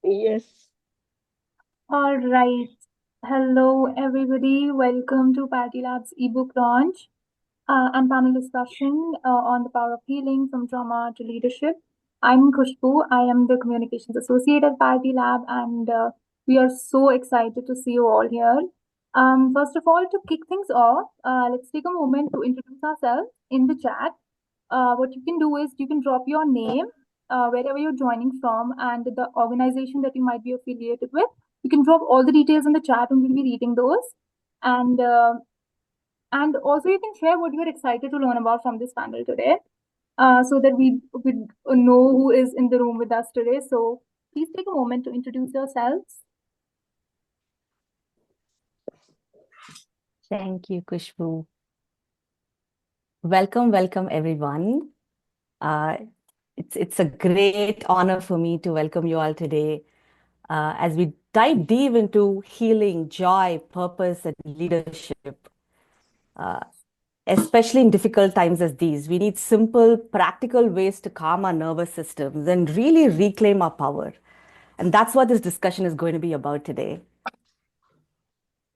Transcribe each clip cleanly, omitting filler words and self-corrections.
Yes. All right. Hello, everybody. Welcome to Party Lab's ebook launch and panel discussion on the power of healing from trauma to leadership. I'm Khushbu. I am the Communications Associate at Party Lab, and we are so excited to see you all here. First of all, to kick things off, let's take a moment to introduce ourselves in the chat. What you can do is you can drop your name, wherever you're joining from, and the organization that you might be affiliated with. You can drop all the details in the chat, and we'll be reading those. And and also, you can share what you're excited to learn about from this panel today, so that we know who is in the room with us today. So please take a moment to introduce yourselves. Thank you, Kushbu. Welcome, everyone. Uh, it's a great honor for me to welcome you all today as we dive deep into healing, joy, purpose, and leadership. Uh, Especially in difficult times as these, we need simple, practical ways to calm our nervous systems and really reclaim our power. And that's what this discussion is going to be about today.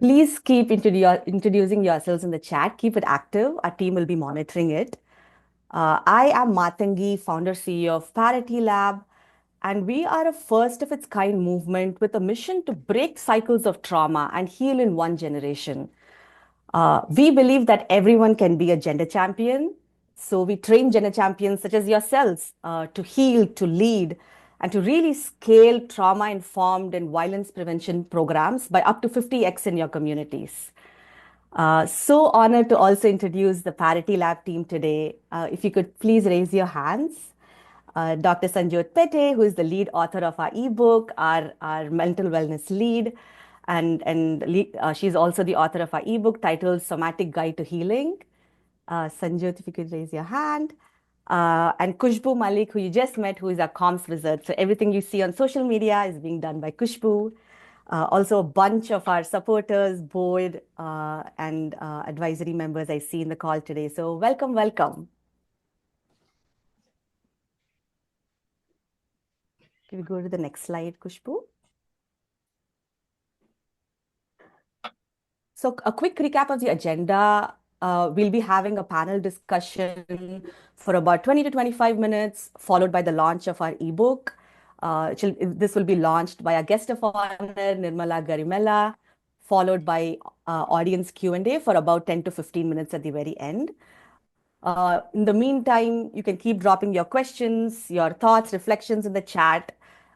Please keep introducing yourselves in the chat. Keep it active. Our team will be monitoring it. I am Matangi, founder CEO of Parity Lab, and we are a first of its kind movement with a mission to break cycles of trauma and heal in one generation. We believe that everyone can be a gender champion. So we train gender champions such as yourselves to heal, to lead, and to really scale trauma informed and violence prevention programs by up to 50x in your communities. So honored to also introduce the Parity Lab team today. If you could please raise your hands. Dr. Sanjot Pete, who is the lead author of our ebook, our mental wellness lead, and she's also the author of our ebook titled Somatic Guide to Healing. Sanjot, if you could raise your hand. And Kushbu Malik, who you just met, who is our comms wizard. So everything you see on social media is being done by Kushbu. Also, a bunch of our supporters, board, and advisory members I see in the call today. So welcome. Can we go to the next slide, Kushbu? So a quick recap of the agenda. We'll be having a panel discussion for about 20 to 25 minutes, followed by the launch of our ebook. This will be launched by our guest of honor, Nirmala Garimella, followed by audience Q&A for about 10 to 15 minutes at the very end. In the meantime, you can keep dropping your questions, your thoughts, reflections in the chat.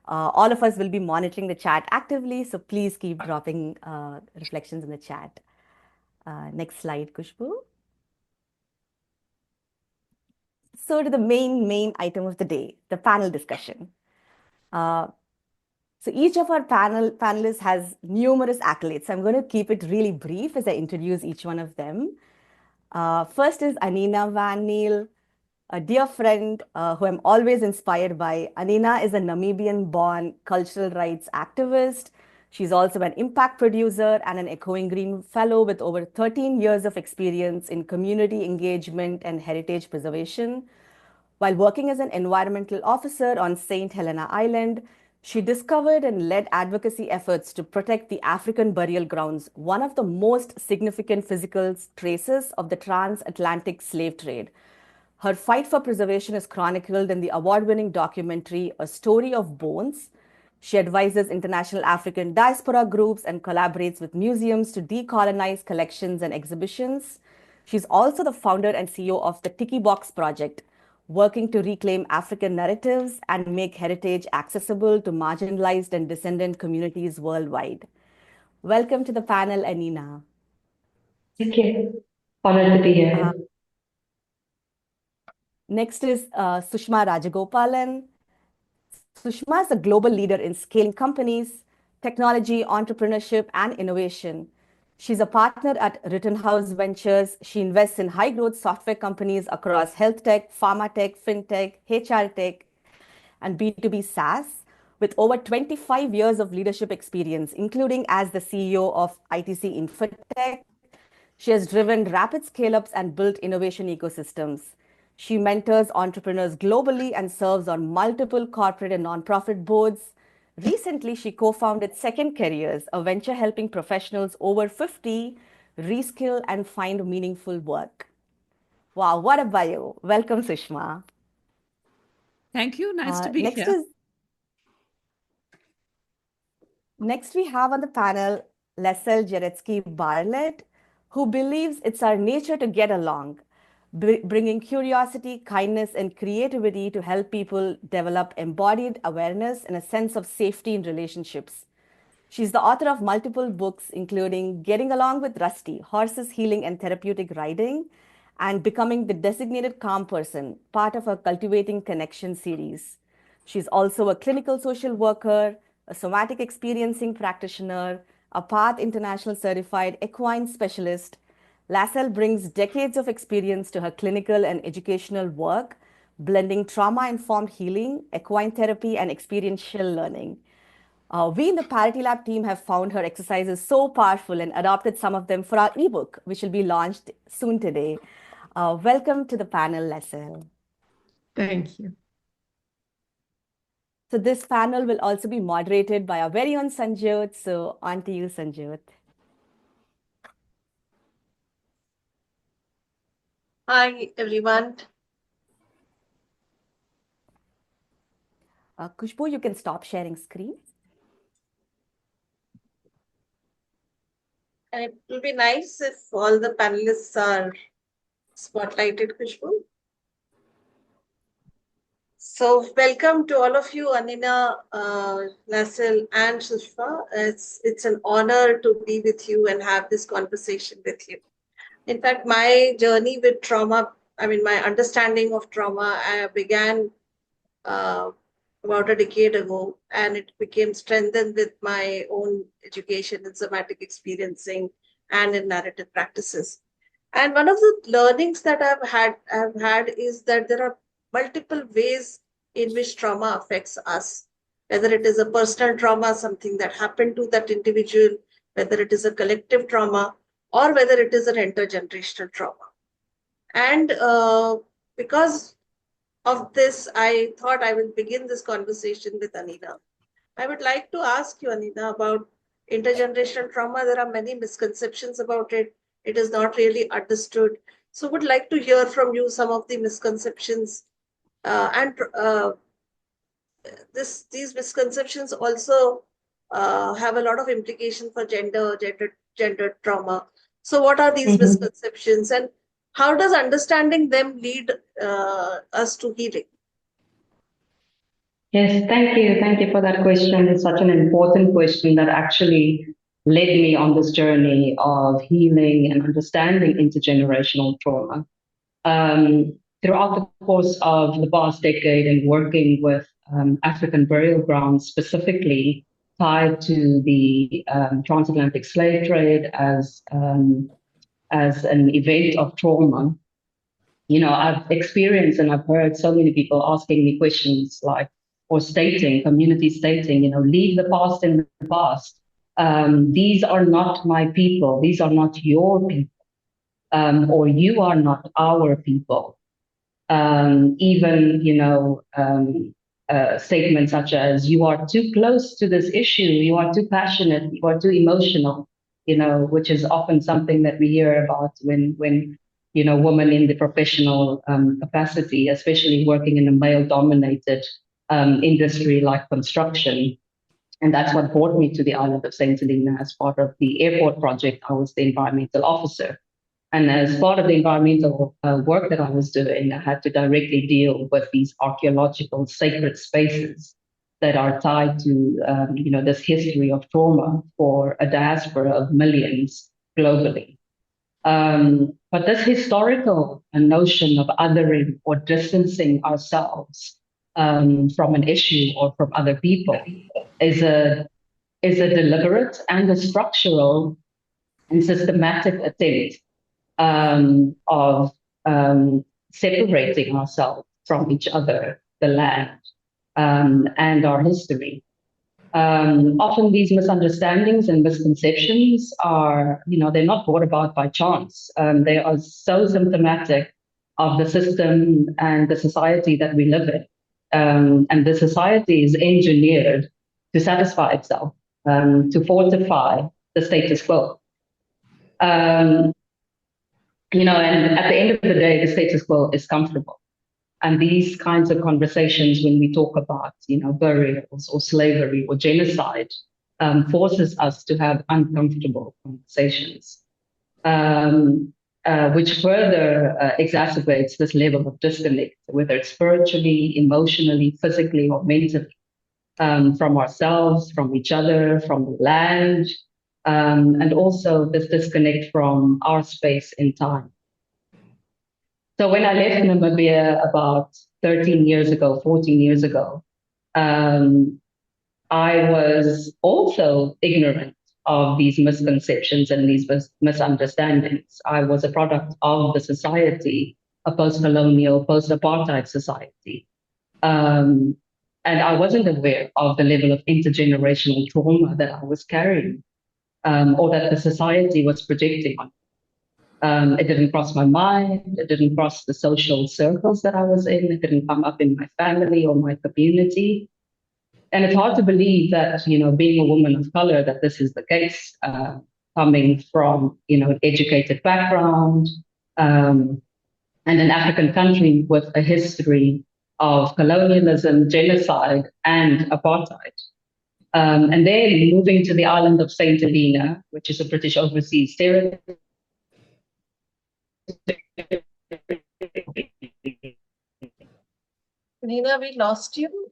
All of us will be monitoring the chat actively, so please keep dropping reflections in the chat. Next slide, Kushbu. So to the main item of the day, the panel discussion. Uh, so each of our panelists has numerous accolades. So I'm going to keep it really brief as I introduce each one of them. First is Anina Van Niel, a dear friend who I'm always inspired by. Anina is a Namibian-born cultural rights activist. She's also an impact producer and an Echoing Green Fellow with over 13 years of experience in community engagement and heritage preservation. While working as an environmental officer on St. Helena Island, she discovered and led advocacy efforts to protect the African burial grounds, one of the most significant physical traces of the transatlantic slave trade. Her fight for preservation is chronicled in the award-winning documentary A Story of Bones. She advises international African diaspora groups and collaborates with museums to decolonize collections and exhibitions. She's also the founder and CEO of the Tiki Box Project, working to reclaim African narratives and make heritage accessible to marginalized and descendant communities worldwide. Welcome to the panel, Anina. Thank you. Honored to be here. Next is Sushma Rajagopalan. Sushma is a global leader in scaling companies, technology, entrepreneurship, and innovation. She's a partner at Rittenhouse Ventures. She invests in high growth software companies across health tech, pharma tech, fintech, HR tech, and B2B SaaS, with over 25 years of leadership experience, including as the CEO of ITC Infotech. She has driven rapid scale ups and built innovation ecosystems. She mentors entrepreneurs globally and serves on multiple corporate and nonprofit boards. Recently, she co-founded Second Careers, a venture helping professionals over 50 reskill and find meaningful work. Wow, what a bio. Welcome, Sushma. Thank you. Nice to be Next here. is Next, we have on the panel Lessel Jaretsky Bartlett, who believes it's our nature to get along, bringing curiosity, kindness, and creativity to help people develop embodied awareness and a sense of safety in relationships. She's the author of multiple books, including Getting Along with Rusty, Horses Healing and Therapeutic Riding, and Becoming the Designated Calm Person, part of her Cultivating Connection series. She's also a clinical social worker, a somatic experiencing practitioner, a PATH International Certified equine specialist. Lassell brings decades of experience to her clinical and educational work, blending trauma-informed healing, equine therapy, and experiential learning. We in the Parity Lab team have found her exercises so powerful and adopted some of them for our ebook, which will be launched soon today. Welcome to the panel, Lassell. Thank you. So this panel will also be moderated by our very own Sanjot. So on to you, Sanjot. Hi, everyone. Khushbu, you can stop sharing screen. And it will be nice if all the panelists are spotlighted, Khushbu. So welcome to all of you, Anina, Lassel, and Sushma. It's an honor to be with you and have this conversation with you. In fact, my journey with trauma, my understanding of trauma began uh, about a decade ago, and it became strengthened with my own education in somatic experiencing and in narrative practices. And one of the learnings that I've had is that there are multiple ways in which trauma affects us, whether it is a personal trauma, something that happened to that individual, whether it is a collective trauma, or whether it is an intergenerational trauma. And because of this, I thought I will begin this conversation with Anina. I would like to ask you, Anina, about intergenerational trauma. There are many misconceptions about it. It is not really understood. So would like to hear from you some of the misconceptions. And these misconceptions also have a lot of implication for gender trauma. So what are these misconceptions, and how does understanding them lead us to healing? Yes, thank you. Thank you for that question. It's such an important question that actually led me on this journey of healing and understanding intergenerational trauma. Throughout the course of the past decade and working with African burial grounds specifically tied to the transatlantic slave trade as an event of trauma, I've experienced and I've heard so many people asking me questions like, or stating, community stating, leave the past in the past. These are not my people. These are not your people. Or you are not our people. Even, statements such as, you are too close to this issue, you are too passionate, you are too emotional, which is often something that we hear about when women in the professional capacity, especially working in a male-dominated industry like construction. And that's what brought me to the island of St. Helena as part of the airport project. I was the environmental officer. And as part of the environmental work that I was doing, I had to directly deal with these archaeological sacred spaces that are tied to, this history of trauma for a diaspora of millions globally. But this historical notion of othering or distancing ourselves from an issue or from other people is a deliberate and a structural and systematic attempt of separating ourselves from each other, the land, and our history. Often these misunderstandings and misconceptions are, they're not brought about by chance. They are so symptomatic of the system and the society that we live in. And the society is engineered to satisfy itself, to fortify the status quo. And at the end of the day, the status quo is comfortable. And these kinds of conversations, when we talk about, burials or slavery or genocide, forces us to have uncomfortable conversations, which further exacerbates this level of disconnect, whether it's spiritually, emotionally, physically, or mentally, from ourselves, from each other, from the land, and also this disconnect from our space in time. So when I left Namibia about 13 years ago, 14 years ago, I was also ignorant of these misconceptions and these misunderstandings. I was a product of the society, a post-colonial, post-apartheid society. And I wasn't aware of the level of intergenerational trauma that I was carrying, or that the society was projecting on. It didn't cross my mind. It didn't cross the social circles that I was in. It didn't come up in my family or my community. And it's hard to believe that, being a woman of color, that this is the case, coming from, an educated background, and an African country with a history of colonialism, genocide, and apartheid. And then moving to the island of Saint Helena, which is a British overseas territory. Nina, we lost you.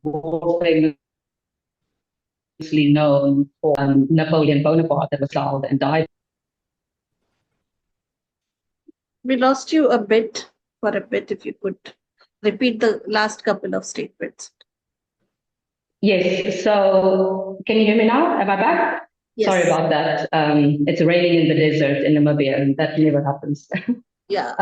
More famously known for Napoleon Bonaparte, that was killed and died. We lost you for a bit, if you could repeat the last couple of statements. Yes, so can you hear me now? Am I back? Yes. Sorry about that. It's raining in the desert in Namibia, and that never happens. Yeah.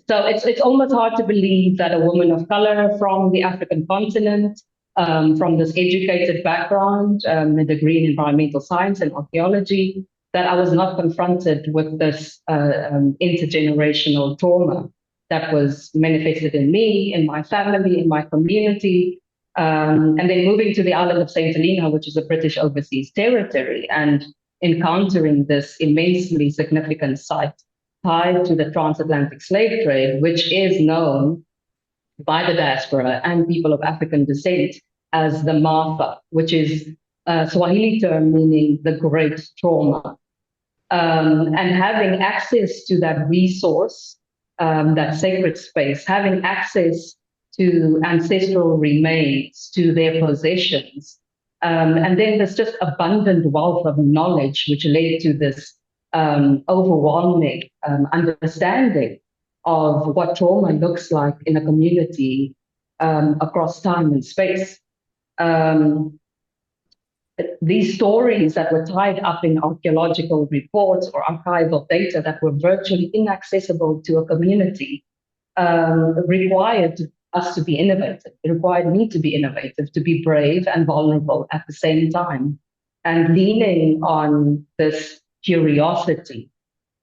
So it's almost hard to believe that a woman of color from the African continent, from this educated background, a degree in environmental science and archaeology, that I was not confronted with this intergenerational trauma that was manifested in me, in my family, in my community. And then moving to the island of St. Helena, which is a British overseas territory, and encountering this immensely significant site tied to the transatlantic slave trade, which is known by the diaspora and people of African descent as the Marfa, which is a Swahili term meaning the great trauma. And having access to that resource, that sacred space, having access to ancestral remains, to their possessions, and then there's just abundant wealth of knowledge, which led to this overwhelming understanding of what trauma looks like in a community across time and space. These stories that were tied up in archaeological reports or archival data that were virtually inaccessible to a community required us to be innovative. It required me to be innovative, to be brave and vulnerable at the same time, and leaning on this curiosity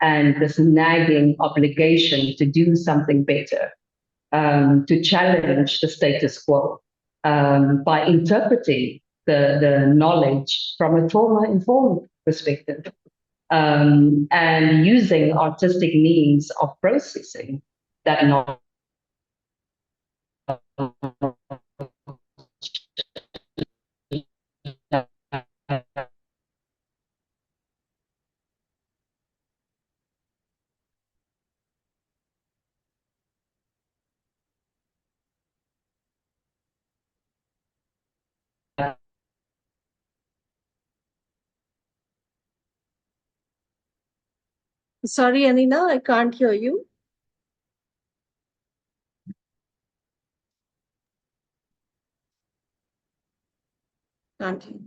and this nagging obligation to do something better, to challenge the status quo by interpreting the knowledge from a trauma-informed perspective, and using artistic means of processing that knowledge. Sorry, Anina, I can't hear you. Can't hear.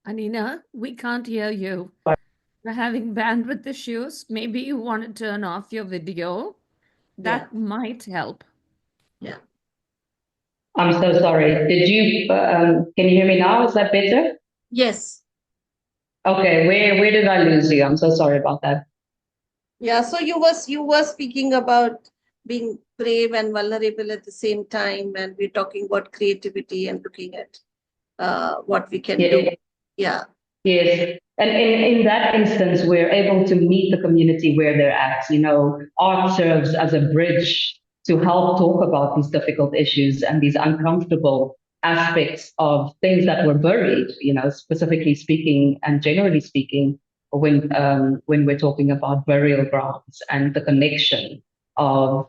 Anina, we can't hear you. We're having bandwidth issues. Maybe you want to turn off your video. That might help. Yeah. I'm so sorry. Did you, can you hear me now? Is that better? Yes. Okay, where did I lose you? I'm so sorry about that. Yeah, so you were speaking about being brave and vulnerable at the same time, and we're talking about creativity and looking at what we can do. Yeah. Yeah, Yes. And in that instance, we're able to meet the community where they're at. Art serves as a bridge to help talk about these difficult issues and these uncomfortable aspects of things that were buried, specifically speaking and generally speaking, when we're talking about burial grounds and the connection of,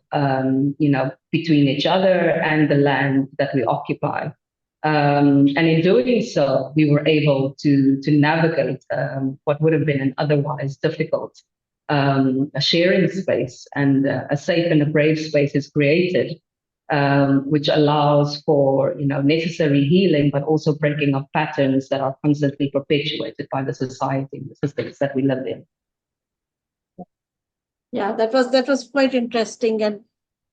between each other and the land that we occupy. And in doing so, we were able to navigate what would have been an otherwise difficult a sharing space, and a safe and a brave space is created, which allows for necessary healing, but also breaking of patterns that are constantly perpetuated by the society and the systems that we live in. yeah, that was quite interesting and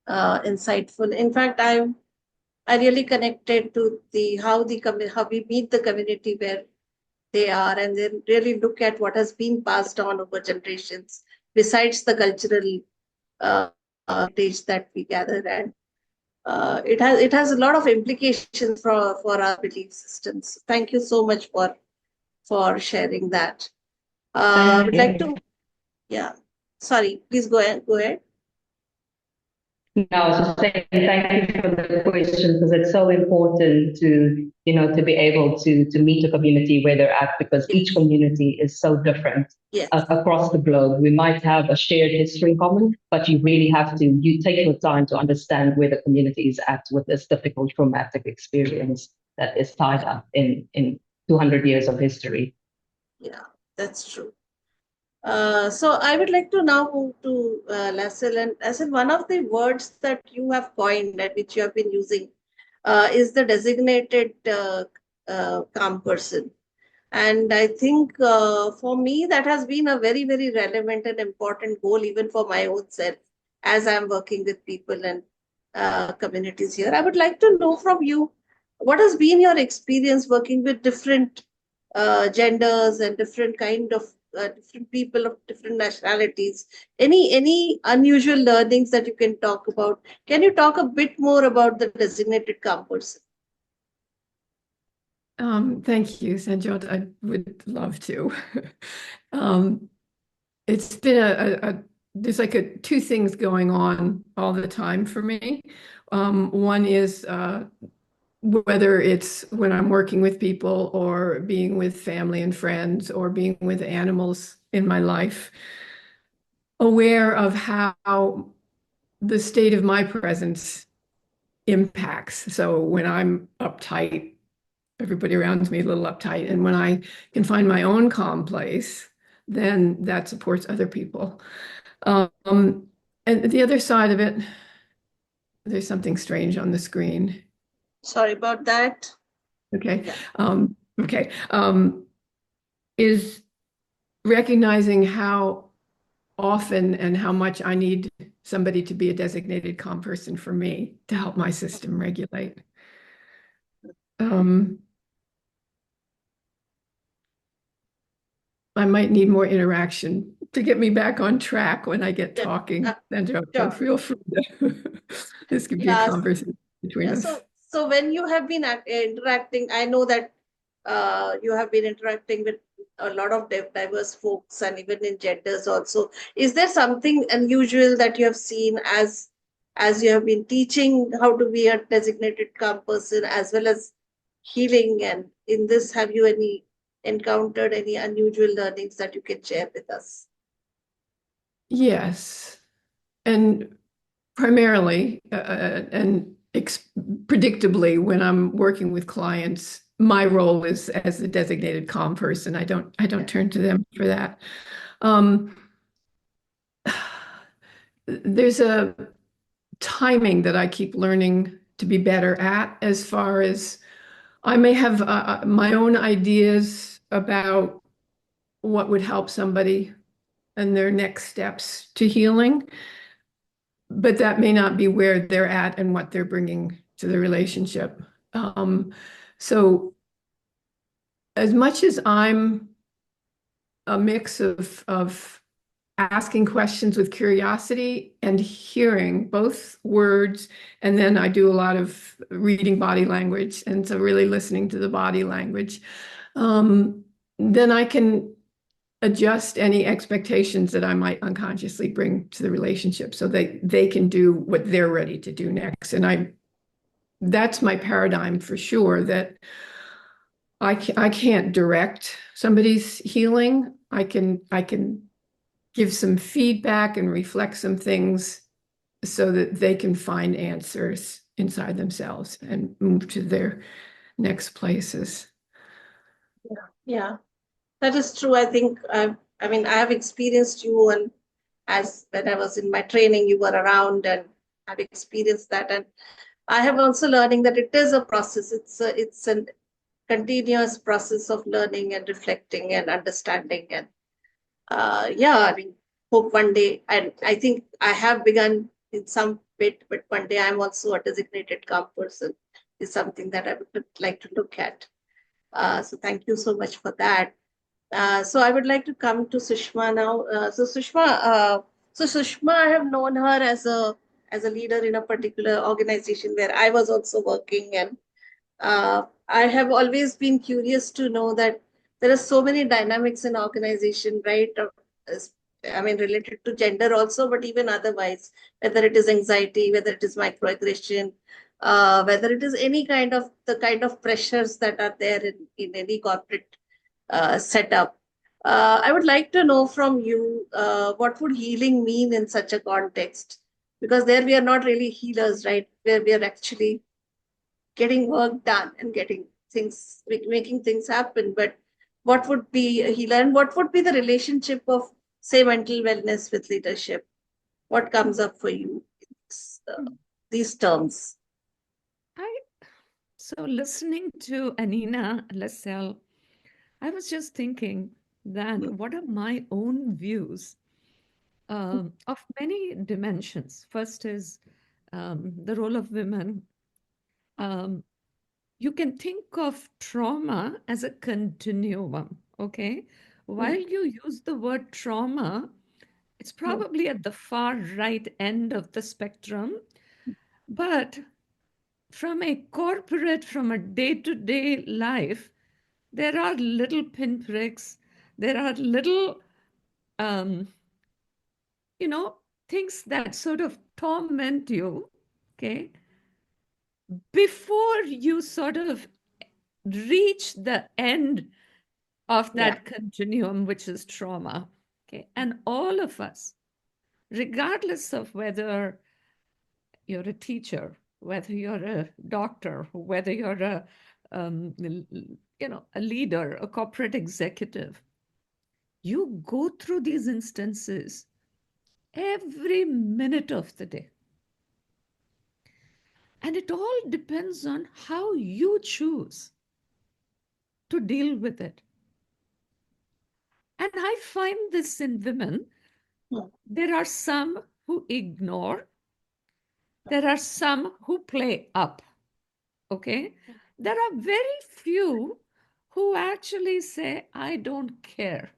insightful. In fact, I really connected to the how we meet the community where they are, and then really look at what has been passed on over generations, besides the cultural heritage that we gather, and it has a lot of implications for our belief systems. Thank you so much for sharing that. I Thank would like you. to, yeah. Sorry, please go ahead. Go ahead. No, I was just saying thank you for the question, because it's so important to be able to meet a community where they're at, because each Yes, community is so different yes, across the globe. We might have a shared history in common, but you really have to take your time to understand where the community is at with this difficult traumatic experience that is tied up in 200 years of history. yeah, that's true. So I would like to now move to Lassel. And Lassel, one of the words that you have coined and which you have been using is the designated calm person. And I think for me, that has been a very, very relevant and important goal, even for my own self, as I'm working with people and communities here. I would like to know from you, what has been your experience working with different genders and different kind of different people of different nationalities? Any unusual learnings that you can talk about? Can you talk a bit more about the designated calm person? Thank you, Sanjot. I would love to. It's been there's like two things going on all the time for me. One is whether it's when I'm working with people or being with family and friends or being with animals in my life, aware of how the state of my presence impacts. So when I'm uptight, everybody around me a little uptight. And when I can find my own calm place, then that supports other people. And the other side of it, there's something strange on the screen. Sorry about that. Okay. Yeah. Okay. Is recognizing how often and how much I need somebody to be a designated calm person for me to help my system regulate. I might need more interaction to get me back on track when I get Yeah. talking. Sandra, so Sure. feel free to, this could be a Yeah. conversation between Yeah. us. So when you have been interacting, I know that you have been interacting with a lot of diverse folks and even in genders also. Is there something unusual that you have seen as you have been teaching how to be a designated calm person as well as healing? And in this, have you encountered any unusual learnings that you can share with us? Yes. And primarily and predictably, when I'm working with clients, my role is as a designated calm person. I don't turn to them for that. There's a timing that I keep learning to be better at, as far as I may have my own ideas about what would help somebody and their next steps to healing, but that may not be where they're at and what they're bringing to the relationship. So as much as I'm a mix of asking questions with curiosity and hearing both words. And then I do a lot of reading body language. And so really listening to the body language. Then I can adjust any expectations that I might unconsciously bring to the relationship so they can do what they're ready to do next. And that's my paradigm for sure, that I can't direct somebody's healing. I can give some feedback and reflect some things so that they can find answers inside themselves and move to their next places. Yeah, that is true. I mean, I have experienced you, and as when I was in my training, you were around, and I've experienced that. And I have also learning that it is a process. It's a continuous process of learning and reflecting and understanding. And yeah, I mean, hope one day, and I think I have begun in some bit, but one day I'm also a designated calm person is something that I would like to look at. So thank you so much for that. So I would like to come to Sushma now. So Sushma, I have known her as a leader in a particular organization where I was also working, and I have always been curious to know that there are so many dynamics in organization, right? I mean, related to gender also, but even otherwise, whether it is anxiety, whether it is microaggression, whether it is any kind of the kind of pressures that are there in any corporate setup. I would like to know from you what would healing mean in such a context? Because there we are not really healers, right? Where we are actually getting work done and getting things, making things happen. But what would be a healer, and what would be the relationship of, say, mental wellness with leadership? What comes up for you in these terms? So listening to Anina Lassell, I was just thinking that what are my own views of many dimensions. First is the role of women. You can think of trauma as a continuum, okay? While you use the word trauma, it's probably at the far right end of the spectrum, but from a corporate, from a day-to-day life, there are little pinpricks, there are little, you know, things that sort of torment you, okay, before you sort of reach the end of that continuum, which is trauma, okay? And all of us, regardless of whether you're a teacher, whether you're a doctor, whether you're a leader, a corporate executive, you go through these instances every minute of the day. And it all depends on how you choose to deal with it. And I find this in women. There are some who ignore, there are some who play up. Okay? There are very few who actually say, I don't care.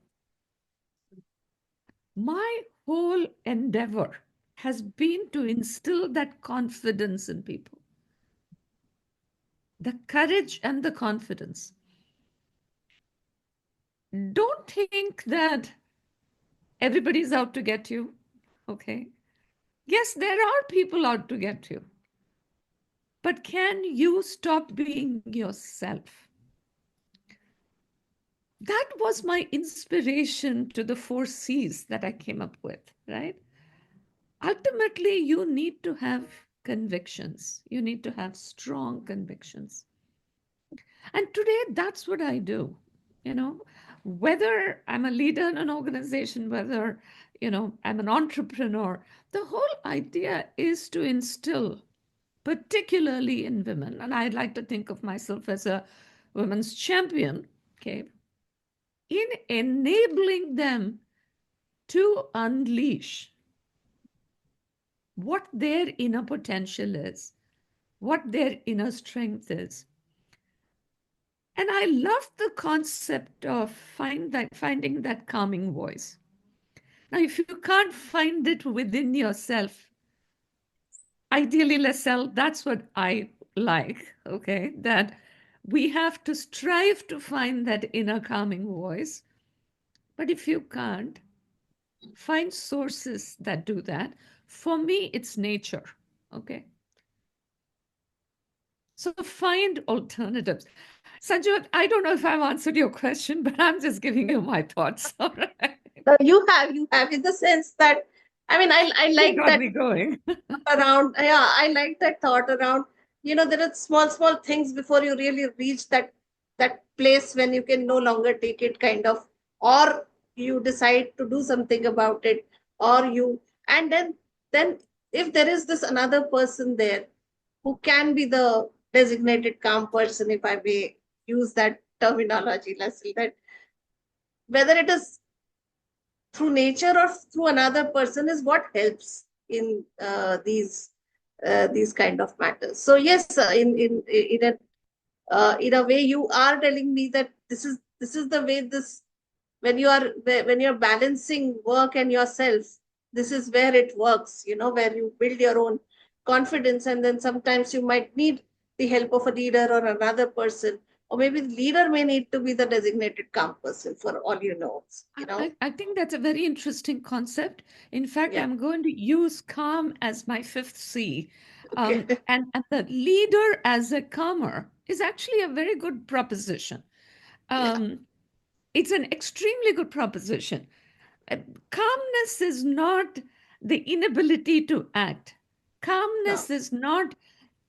My whole endeavor has been to instill that confidence in people, the courage and the confidence. Don't think that everybody's out to get you. Okay? Yes, there are people out to get you. But can you stop being yourself? That was my inspiration to the 4 C's that I came up with, right? Ultimately, you need to have convictions. You need to have strong convictions. And today, that's what I do. You know, whether I'm a leader in an organization, whether, I'm an entrepreneur, the whole idea is to instill, particularly in women, and I'd like to think of myself as a women's champion, okay, in enabling them to unleash what their inner potential is, what their inner strength is. And I love the concept of finding that calming voice. Now, if you can't find it within yourself, ideally, Lascelles, that's what I like, okay? That we have to strive to find that inner calming voice. But if you can't, find sources that do that. For me, it's nature, okay? So find alternatives. Sanju, I don't know if I've answered your question, but I'm just giving you my thoughts. All right. You have in the sense that, I mean, I You like got that me going. around, yeah, I like that thought around, there are small things before you really reach that place when you can no longer take it, kind of, or you decide to do something about it, or you, and then if there is this another person there who can be the designated calm person, if I may use that terminology, Leslie, that whether it is through nature or through another person is what helps in these kind of matters. So yes, in a way, you are telling me that this is the way, this, when you're balancing work and yourself, this is where it works, where you build your own confidence, and then sometimes you might need the help of a leader or another person, or maybe the leader may need to be the designated calm person, for all you know. I think that's a very interesting concept. In fact, Yeah. I'm going to use calm as my fifth C. Okay. And the leader as a calmer is actually a very good proposition. It's an extremely good proposition. Calmness is not the inability to act. Calmness No. is not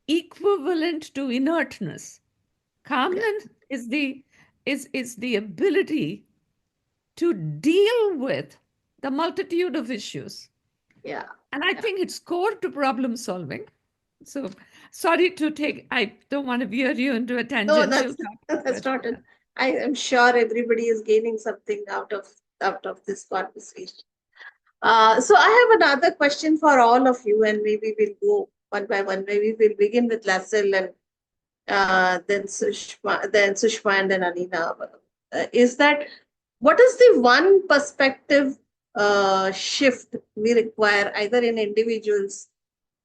equivalent to inertness. Calmness is the ability to deal with the multitude of issues. Yeah. And I think it's core to problem solving. So sorry to I don't want to veer you into a No, tangential topic, that's but not it. I am sure everybody is gaining something out of this conversation. So I have another question for all of you, and maybe we'll go one by one. Maybe we'll begin with Lassel, and then Sushma, and then Anina. Is that, what is the one perspective shift we require, either in individuals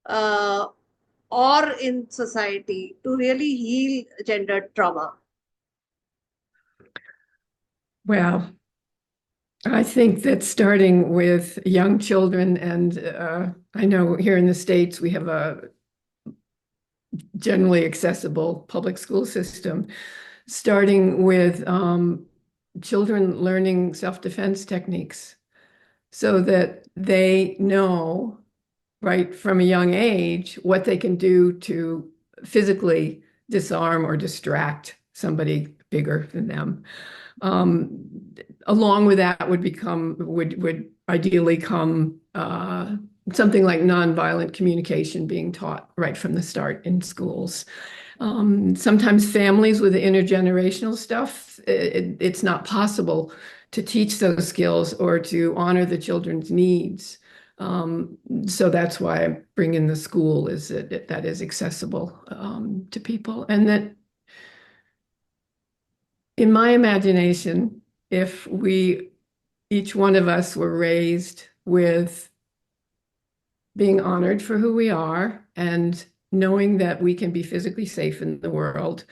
uh, or in society, to really heal gendered trauma? Well, I think that starting with young children, and I know here in the States we have a generally accessible public school system, starting with children learning self-defense techniques so that they know right from a young age what they can do to physically disarm or distract somebody bigger than them. Along with that would ideally come something like nonviolent communication being taught right from the start in schools. Sometimes families with the intergenerational stuff, it's not possible to teach those skills or to honor the children's needs. So that's why I bring in the school, is that is accessible to people. And that in my imagination, if each one of us were raised with being honored for who we are and knowing that we can be physically safe in the world,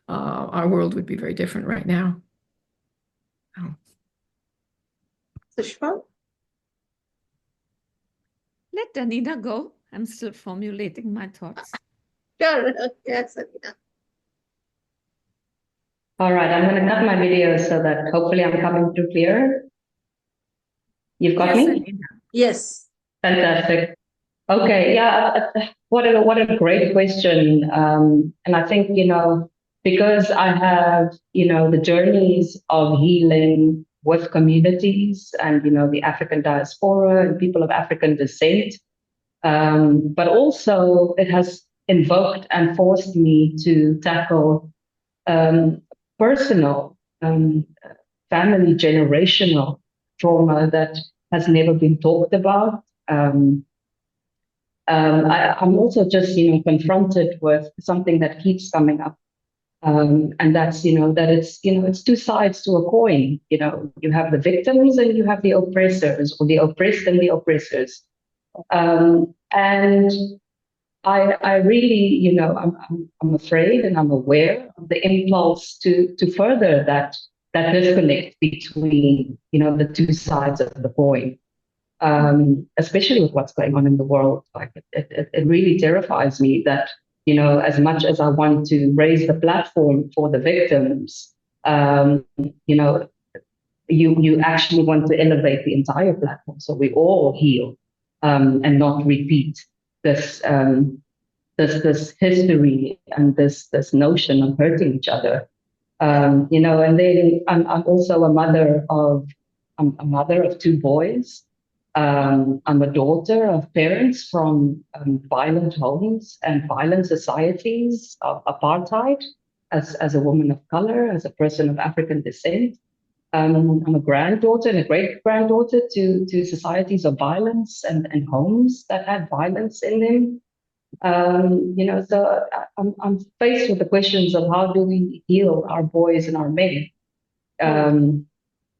our world would be very different right now. Sushma? let Anina go. I'm still formulating my thoughts. Sure. Yes, Anina. All right, I'm going to cut my video so that hopefully I'm coming through clear. You've got Yes, me? Anina. Yes. Fantastic. Okay, yeah, what a great question. And I think, because I have, the journeys of healing with communities and, the African diaspora and people of African descent. But also it has invoked and forced me to tackle personal, family, generational trauma that has never been talked about. I'm also just, confronted with something that keeps coming up. And that's, that it's two sides to a coin. You have the victims and you have the oppressors, or the oppressed and the oppressors. And I really, I'm afraid and I'm aware of the impulse to further that disconnect between, the two sides of the coin. Especially with what's going on in the world. Like it really terrifies me that, as much as I want to raise the platform for the victims, you know, you actually want to elevate the entire platform so we all heal, and not repeat this this history and this notion of hurting each other. And then I'm also I'm a mother of two boys. I'm a daughter of parents from violent homes and violent societies of apartheid. As a woman of color, as a person of African descent, I'm a granddaughter and a great granddaughter to societies of violence and homes that had violence in them. So I'm faced with the questions of how do we heal our boys and our men?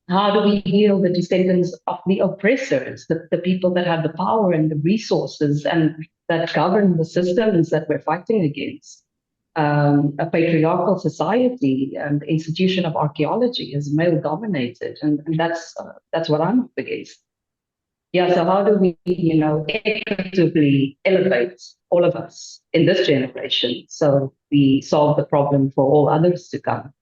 How do we heal the descendants of the oppressors, the people that have the power and the resources and that govern the systems that we're fighting against? A patriarchal society and the institution of archaeology is male dominated, and that's what I'm up against. Yeah, so how do we, equitably elevate all of us in this generation so we solve the problem for all others to come?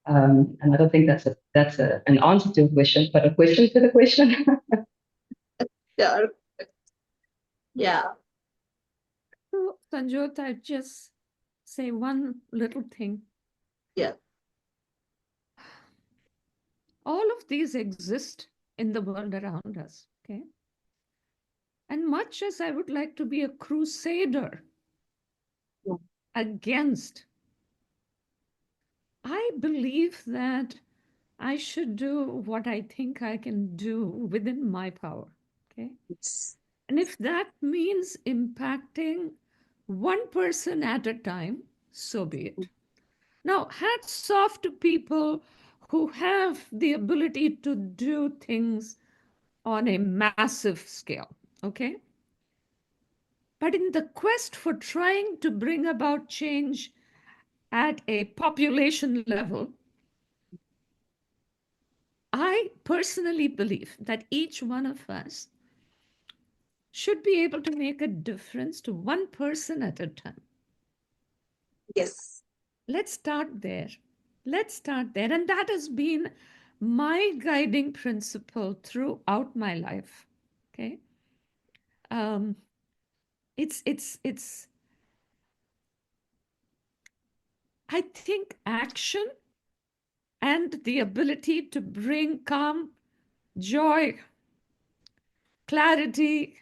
And I don't think that's an answer to a question, but a question to the question. Yeah. Yeah. So, Sanjot, I just say one little thing. Yeah. All of these exist in the world around us, okay? And much as I would like to be a crusader against, I believe that I should do what I think I can do within my power, okay? And if that means impacting one person at a time, so be it. Now, hats off to people who have the ability to do things on a massive scale, okay? But in the quest for trying to bring about change at a population level, I personally believe that each one of us should be able to make a difference to one person at a time. Yes. Let's start there. Let's start there. And that has been my guiding principle throughout my life. Okay. It's I think action and the ability to bring calm, joy, clarity.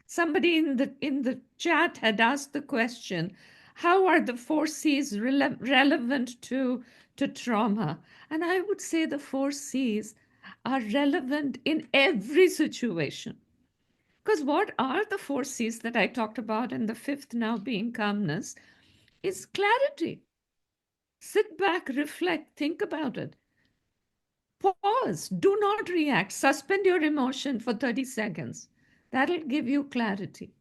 Somebody in the chat had asked the question, how are the four C's relevant to trauma? And I would say the four C's are relevant in every situation. Because what are the four C's that I talked about, and the fifth now being calmness, is clarity. Sit back, reflect, think about it. Pause, do not react, suspend your emotion for 30 seconds. That'll give you clarity.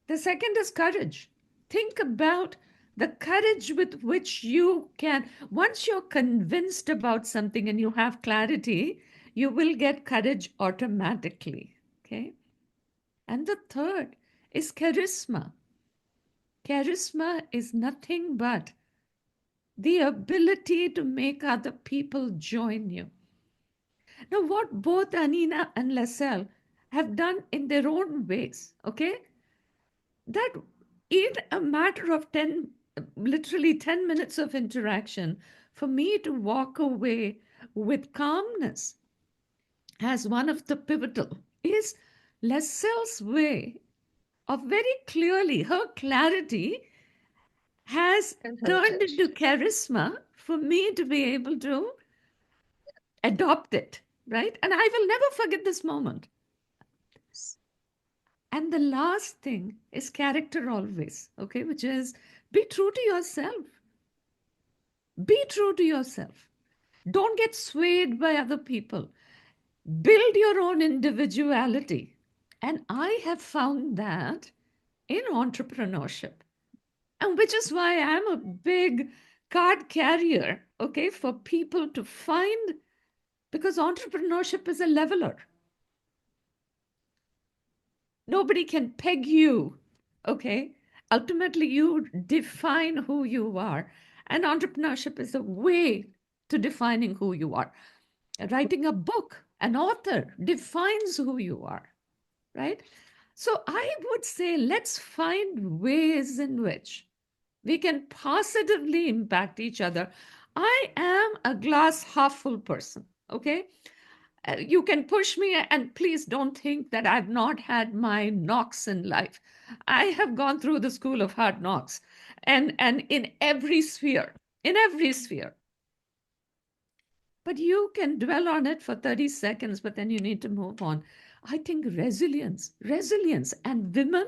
The second is courage. Think about the courage with which you can, once you're convinced about something and you have clarity, you will get courage automatically. Okay. And the third is charisma. Charisma is nothing but the ability to make other people join you. Now, what both Anina and Lascelles have done in their own ways, okay, that in a matter of 10, literally 10 minutes of interaction, for me to walk away with calmness as one of the pivotal is Lascelles' way of very clearly, her clarity has turned into charisma for me to be able to adopt it, right? And I will never forget this moment. And the last thing is character always, okay, which is Be true to yourself. Be true to yourself. Don't get swayed by other people. Build your own individuality. And I have found that in entrepreneurship. And which is why I'm a big card carrier, okay, for people to find, because entrepreneurship is a leveler. Nobody can peg you, okay? Ultimately, you define who you are. And entrepreneurship is a way to defining who you are. Writing a book, an author defines who you are, right? So I would say let's find ways in which we can positively impact each other. I am a glass half full person, okay? You can push me, and please don't think that I've not had my knocks in life. I have gone through the school of hard knocks, and in every sphere, in every sphere. But you can dwell on it for 30 seconds, but then you need to move on. I think resilience, and women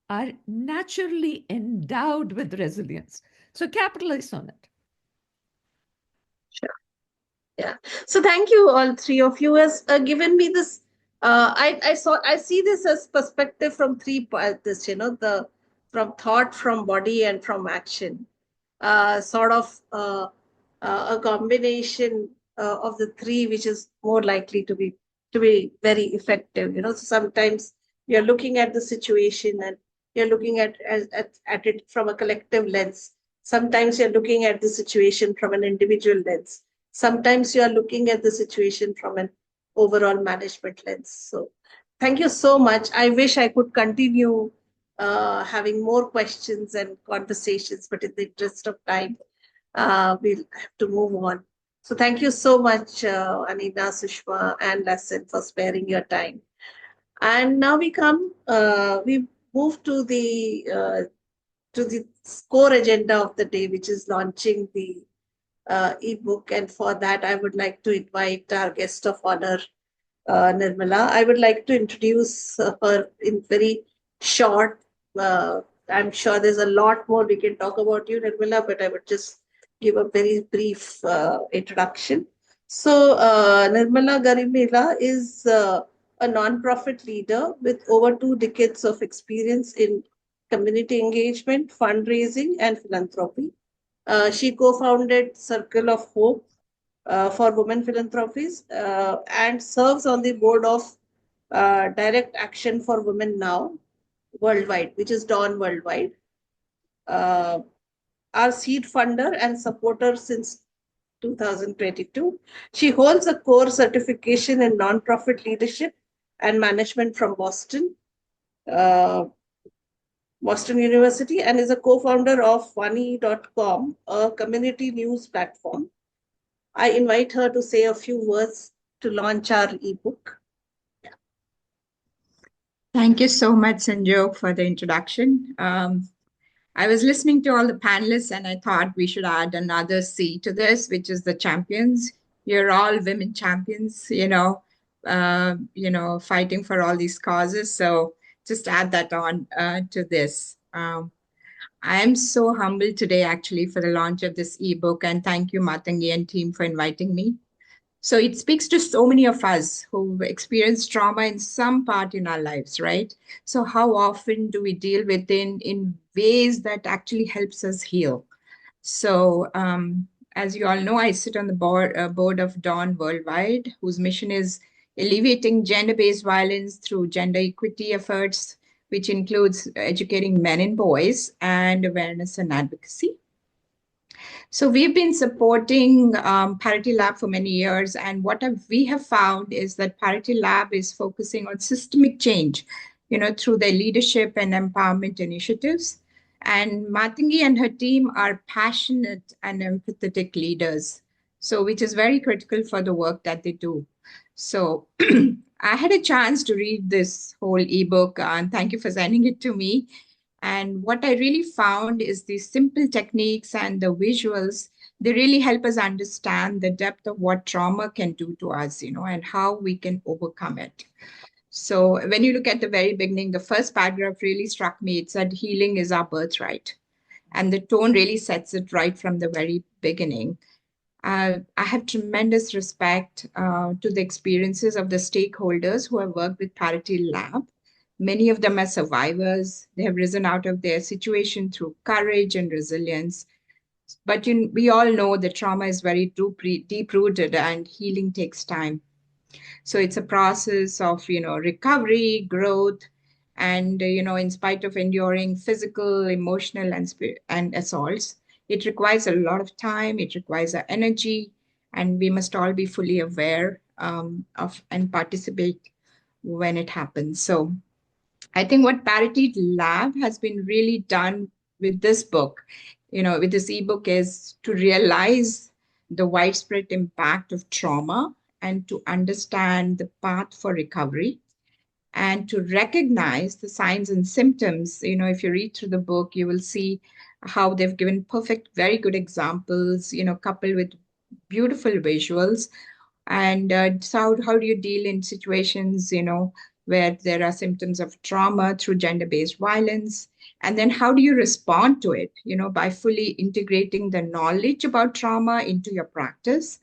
are naturally endowed with resilience. So capitalize on it. Sure. Yeah. So thank you, all three of you, has given me this. I see this as perspective from three parts. This, from thought, from body, and from action. Sort of a combination of the three, which is more likely to be very effective. So sometimes you're looking at the situation and you're looking at it from a collective lens. Sometimes you're looking at the situation from an individual lens. Sometimes you are looking at the situation from an overall management lens. So thank you so much. I wish I could continue having more questions and conversations, but in the interest of time, we'll have to move on. So thank you so much, Anina, Sushma, and Lassen, for sparing your time. And now we move to the core agenda of the day, which is launching the ebook. And for that, I would like to invite our guest of honor, Nirmala. I would like to introduce her in very short. I'm sure there's a lot more we can talk about you, Nirmala, but I would just give a very brief introduction. So, Nirmala Garimela is a non-profit leader with over 2 decades of experience in community engagement, fundraising, and philanthropy. She co-founded Circle of Hope for Women Philanthropies and serves on the board of Direct Action for Women Now Worldwide, which is Dawn Worldwide. Our seed funder and supporter since 2022. She holds a core certification in nonprofit leadership and management from uh, Boston University, and is a co-founder of funny.com, a community news platform. I invite her to say a few words to launch our ebook. Thank you so much, Sanjog, for the introduction. I was listening to all the panelists and I thought we should add another C to this, which is the champions. You're all women champions, fighting for all these causes. So just add that on to this. I'm so humbled today, actually, for the launch of this ebook. And thank you, Matangi and team, for inviting me. So it speaks to so many of us who've experienced trauma in some part in our lives, right? So how often do we deal with it in ways that actually helps us heal? So as you all know, I sit on the board of Dawn Worldwide, whose mission is alleviating gender-based violence through gender equity efforts, which includes educating men and boys and awareness and advocacy. So we've been supporting Parity Lab for many years, and what we have found is that Parity Lab is focusing on systemic change, through their leadership and empowerment initiatives. And Matangi and her team are passionate and empathetic leaders, so which is very critical for the work that they do. So I had a chance to read this whole ebook, and thank you for sending it to me. And what I really found is these simple techniques and the visuals, they really help us understand the depth of what trauma can do to us, and how we can overcome it. So when you look at the very beginning, the first paragraph really struck me. It said, healing is our birthright. And the tone really sets it right from the very beginning. I have tremendous respect to the experiences of the stakeholders who have worked with Parity Lab. Many of them are survivors. They have risen out of their situation through courage and resilience. But we all know that trauma is very deep rooted and healing takes time. So it's a process of, recovery, growth, and, in spite of enduring physical, emotional, and assaults, it requires a lot of time, it requires our energy, and we must all be fully aware of and participate when it happens. So I think what Parity Lab has been really done with this book, with this ebook, is to realize the widespread impact of trauma and to understand the path for recovery and to recognize the signs and symptoms. If you read through the book, you will see how they've given very good examples, coupled with beautiful visuals. And so how do you deal in situations, where there are symptoms of trauma through gender-based violence? And then how do you respond to it, by fully integrating the knowledge about trauma into your practice?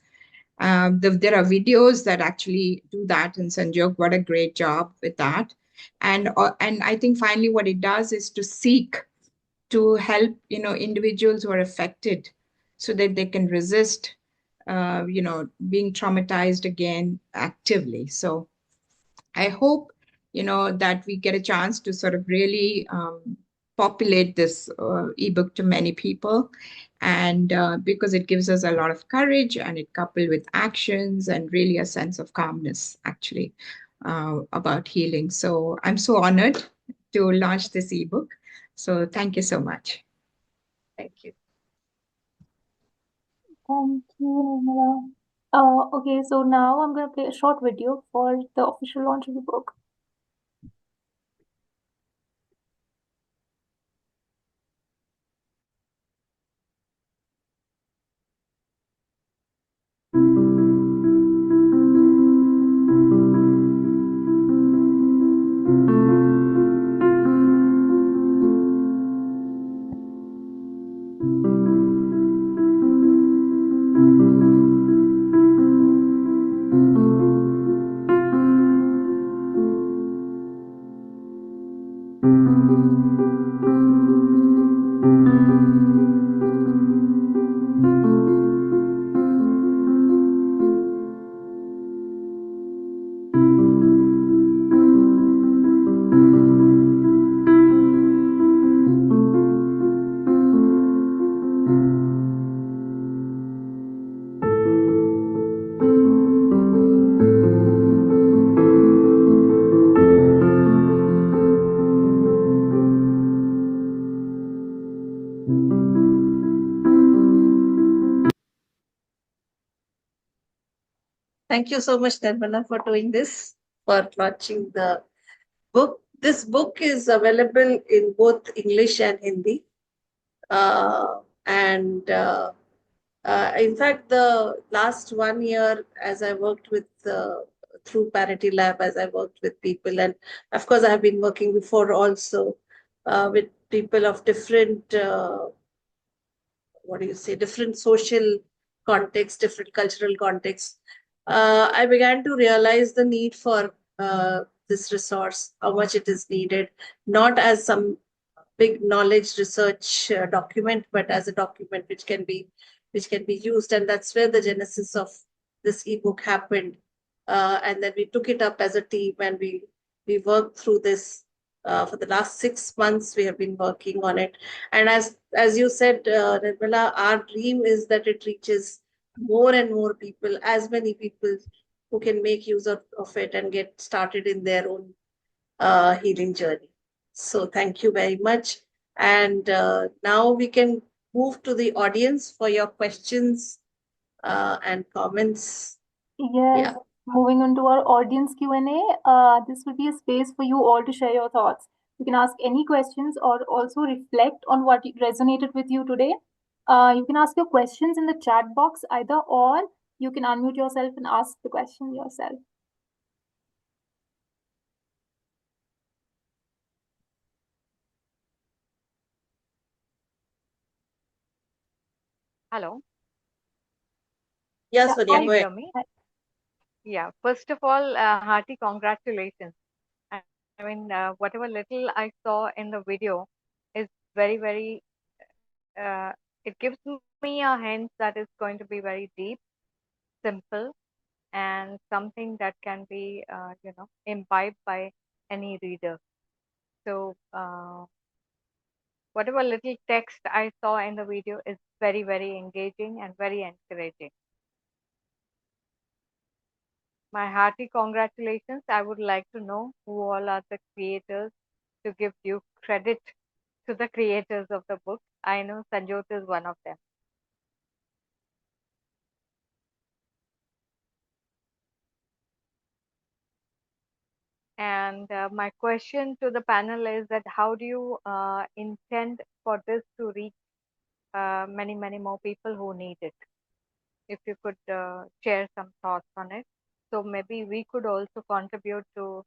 There are videos that actually do that, and Sanjog, what a great job with that. And I think finally what it does is to seek to help individuals who are affected so that they can resist being traumatized again actively. So I hope that we get a chance to sort of really populate this ebook to many people, and because it gives us a lot of courage and it coupled with actions and really a sense of calmness actually about healing. So I'm so honored to launch this ebook. So thank you so much. Thank you. Thank you, Nirmala. Okay, so now I'm going to play a short video for the official launch of the book. Thank you so much, Nirmala, for doing this, for launching the book. This book is available in both English and Hindi. And in fact, the last 1 year, as I worked with through Parity Lab, as I worked with people, and of course, I have been working before also with people of different, different social contexts, different cultural contexts. I began to realize the need for this resource, how much it is needed, not as some big knowledge research document, but as a document which can be used. And that's where the genesis of this ebook happened. And then we took it up as a team, and we worked through this for the last 6 months. We have been working on it, and as you said, Nirmala, our dream is that it reaches more and more people, as many people who can make use of it and get started in their own healing journey. So thank you very much. And now we can move to the audience for your questions and comments. Yes, Yeah. moving on to our audience Q&A. This will be a space for you all to share your thoughts. You can ask any questions or also reflect on what resonated with you today. You can ask your questions in the chat box either, or you can unmute yourself and ask the question yourself. Hello, Yeah, Yeah, Sonia, can you go ahead. hear me? Yeah, first of all, hearty congratulations. I I mean, whatever little I saw in the video is very, very, it gives me a hint that is going to be very deep, simple, and something that can be, imbibed by any reader. So, whatever little text I saw in the video is very, very engaging and very encouraging. My hearty congratulations. I would like to know who all are the creators to give due credit to the creators of the book. I know Sanjot is one of them. And my question to the panel is that how do you intend for this to reach many, many more people who need it? If you could share some thoughts on it. So maybe we could also contribute to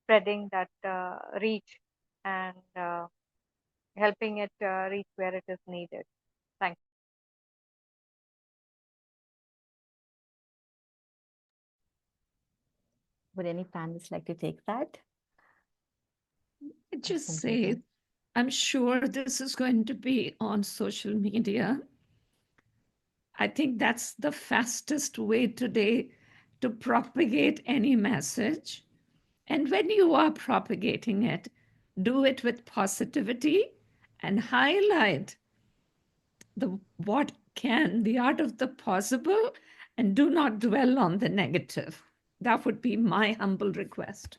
spreading that reach and helping it reach where it is needed. Thank you. Would any panelists like to take that? I just Something say, to- I'm sure this is going to be on social media. I think that's the fastest way today to propagate any message. And when you are propagating it, do it with positivity and highlight the art of the possible, and do not dwell on the negative. That would be my humble request.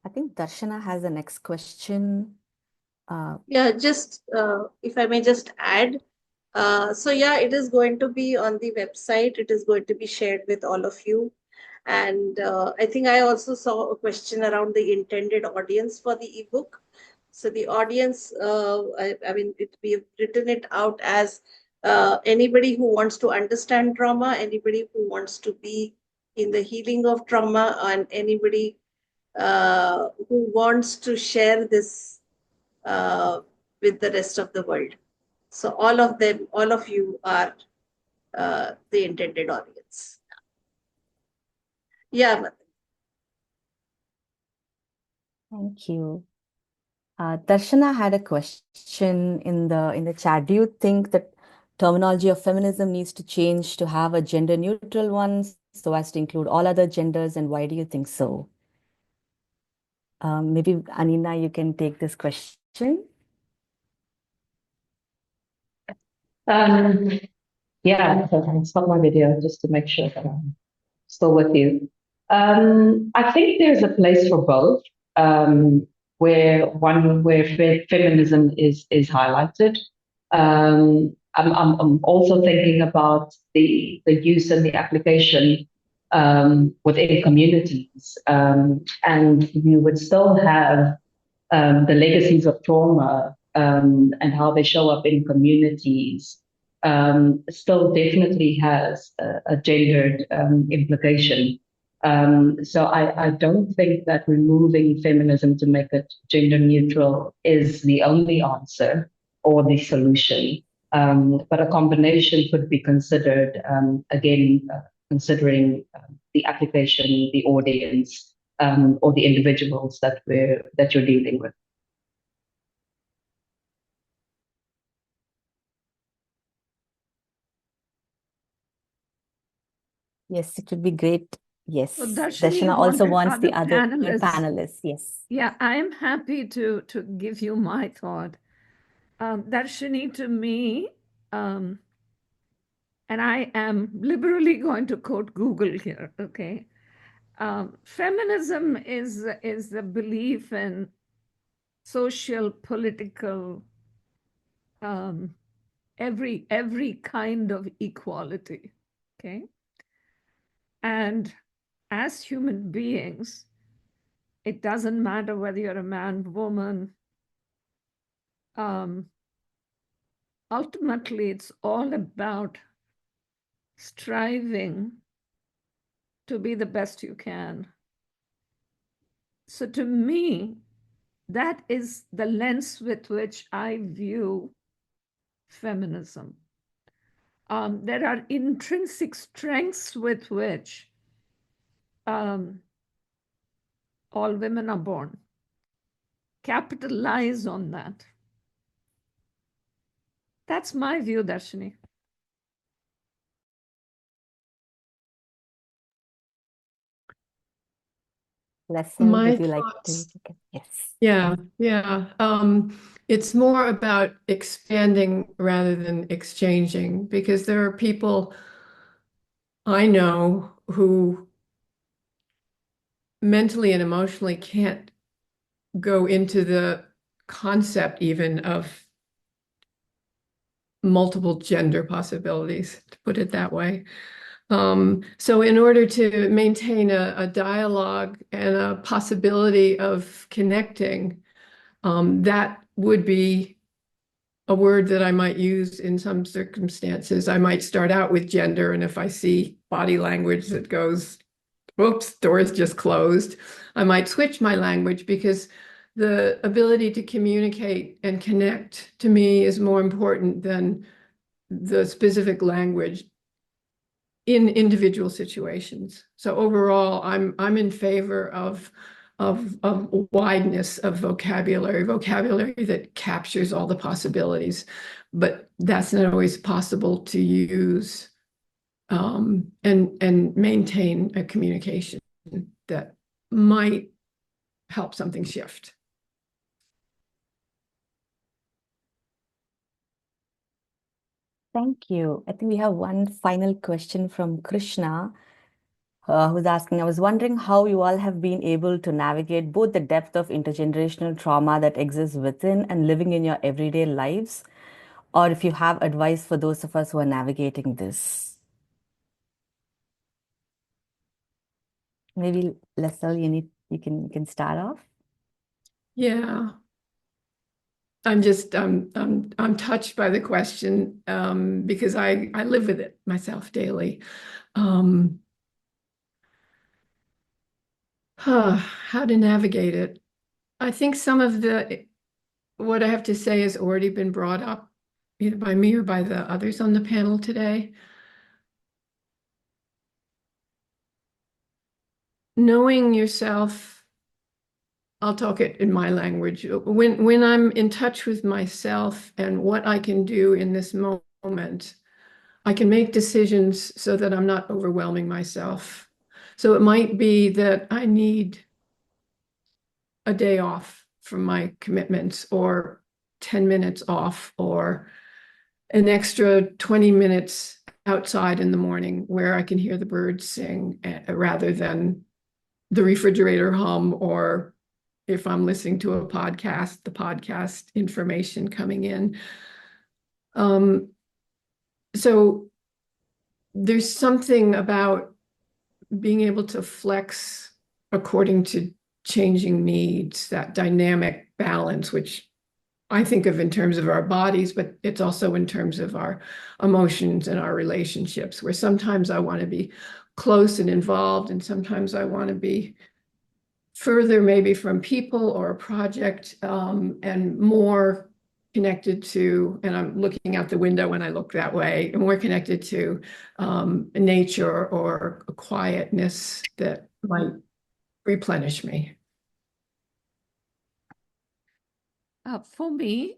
I think Darshana has the next question. Yeah, just if I may just add. So yeah, it is going to be on the website. It is going to be shared with all of you. And I think I also saw a question around the intended audience for the ebook. So the audience, I mean, we have written it out as anybody who wants to understand trauma, anybody who wants to be in the healing of trauma, and anybody who wants to share this uh, with the rest of the world. So all of them, all of you are the intended audience. Yeah, Thank you. Darshana had a question in the chat. Do you think that terminology of feminism needs to change to have a gender neutral one so as to include all other genders, and why do you think so? Maybe Anina, you can take this question. Yeah, so I stop my video just to make sure that I'm still with you. I think there's a place for both, where feminism is highlighted. I'm also thinking about the use and the application within communities, and you would still have the legacies of trauma and how they show up in communities still definitely has a gendered implication. So I don't think that removing feminism to make it gender neutral is the only answer or the solution. But a combination could be considered, again, considering the application, the audience, or the individuals that you're dealing with. Yes, it would be great. Yes. So Darshini Darshana also wanted wants the other other panelists. panelists. Yes. Yeah, I am happy to give you my thought. Darshini, to me, and I am liberally going to quote Google here, okay? Feminism is the belief in social, political, every kind of equality, okay? And as human beings, it doesn't matter whether you're a man, woman. Ultimately, it's all about striving to be the best you can So to me, that is the lens with which I view feminism. There are intrinsic strengths with which all women are born. Capitalize on that. That's my view, Darshini. Leslie, My would you like to? thoughts, Yes. yeah. It's more about expanding rather than exchanging, because there are people I know who mentally and emotionally can't go into the concept even of multiple gender possibilities, to put it that way. So in order to maintain a dialogue and a possibility of connecting, that would be a word that I might use in some circumstances. I might start out with gender, and if I see body language that goes, "Oops, door's just closed," I might switch my language, because the ability to communicate and connect to me is more important than the specific language in individual situations. So overall, I'm in favor of wideness of vocabulary that captures all the possibilities, but that's not always possible to use and maintain a communication that might help something shift. Thank you. I think we have one final question from Krishna, who's asking, I was wondering how you all have been able to navigate both the depth of intergenerational trauma that exists within and living in your everyday lives, or if you have advice for those of us who are navigating this. Maybe Leslie, you can start off. Yeah. I'm touched by the question, because I live with it myself daily. How to navigate it. I think some of what I have to say has already been brought up either by me or by the others on the panel today. Knowing yourself, I'll talk it in my language. When I'm in touch with myself and what I can do in this moment, I can make decisions so that I'm not overwhelming myself. So it might be that I need a day off from my commitments, or 10 minutes off, or an extra 20 minutes outside in the morning where I can hear the birds sing, rather than the refrigerator hum, or if I'm listening to a podcast, the podcast information coming in. So there's something about being able to flex according to changing needs, that dynamic balance, which I think of in terms of our bodies, but it's also in terms of our emotions and our relationships, where sometimes I want to be close and involved, and sometimes I want to be further, maybe from people or a project, and more connected to, and I'm looking out the window when I look that way, and more connected to nature or a quietness that might replenish me. For me,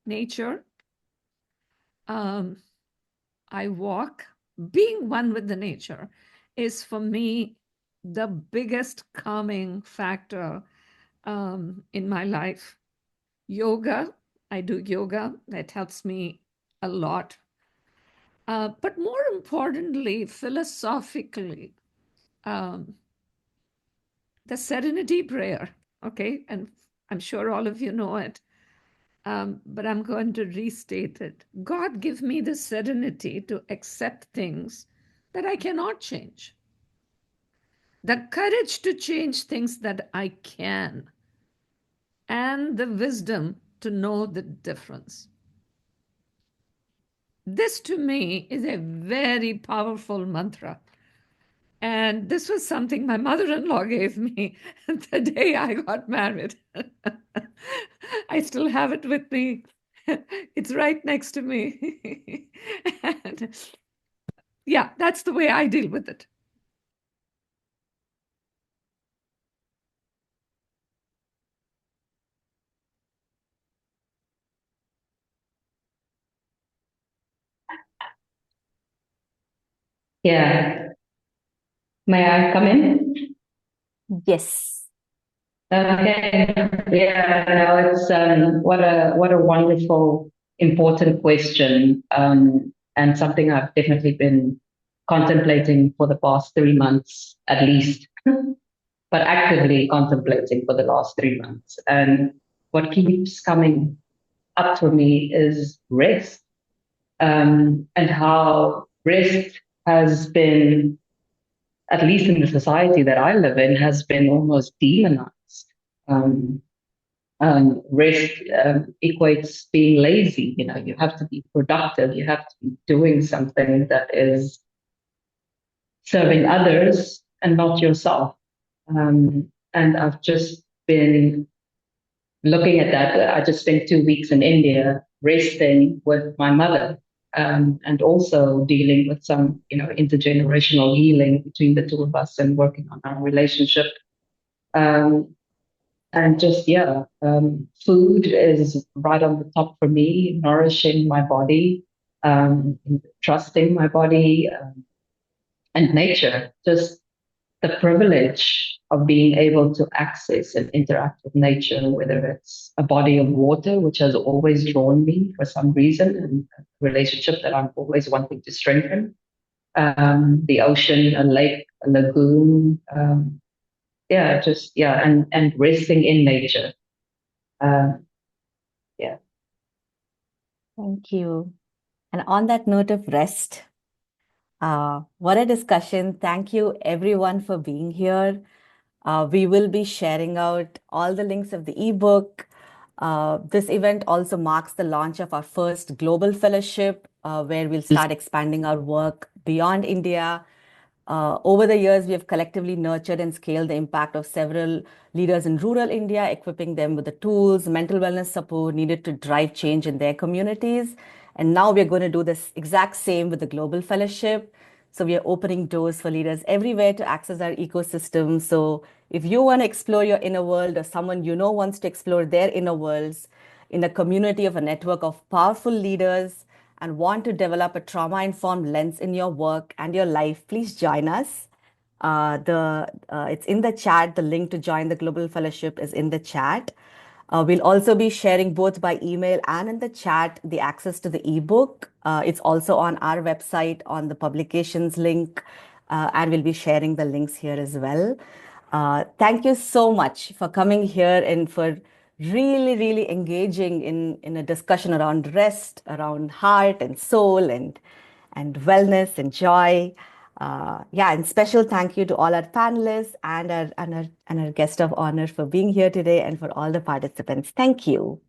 nature, I walk, being one with the nature is for me the biggest calming factor in my life. Yoga, I do yoga, that helps me a lot. But more importantly, philosophically, the serenity prayer, okay? And I'm sure all of you know it, but I'm going to restate it. God, give me the serenity to accept things that I cannot change, the courage to change things that I can, and the wisdom to know the difference. This to me is a very powerful mantra. And this was something my mother-in-law gave me the day I got married. I still have it with me. It's right next to me. And yeah, that's the way I deal with it. Yeah. May I come in? Yes. Okay. Yeah, no, it's what a wonderful, important question, and something I've definitely been contemplating for the past 3 months at least, but actively contemplating for the last 3 months. And what keeps coming up for me is rest, and how rest has been, at least in the society that I live in, has been almost demonized. Um, Rest equates being lazy. You know, you have to be productive. You have to be doing something that is serving others and not yourself. And I've just been looking at that. I just spent 2 weeks in India resting with my mother, and also dealing with some, intergenerational healing between the two of us and working on our relationship. Um, and just, yeah, food is right on the top for me, nourishing my body, trusting my body, and nature. Just the privilege of being able to access and interact with nature, whether it's a body of water, which has always drawn me for some reason, and a relationship that I'm always wanting to strengthen, the ocean, a lake, a lagoon, and resting in nature. Yeah. Thank you. And on that note of rest, what a discussion. Thank you everyone for being here. We will be sharing out all the links of the ebook. This event also marks the launch of our first global fellowship, where we'll start expanding our work beyond India. Over the years, we have collectively nurtured and scaled the impact of several leaders in rural India, equipping them with the tools, mental wellness support needed to drive change in their communities. And now we're going to do this exact same with the Global Fellowship. So we are opening doors for leaders everywhere to access our ecosystem. So if you want to explore your inner world, or someone you know wants to explore their inner worlds in a community of a network of powerful leaders, and want to develop a trauma-informed lens in your work and your life, please join us. It's in the chat. The link to join the Global Fellowship is in the chat. We'll also be sharing both by email and in the chat the access to the ebook. It's also on our website on the publications link, and we'll be sharing the links here as well. Thank you so much for coming here and for really, really engaging in a discussion around rest, around heart and soul and wellness and joy. And special thank you to all our panelists and our guest of honor for being here today, and for all the participants. Thank you.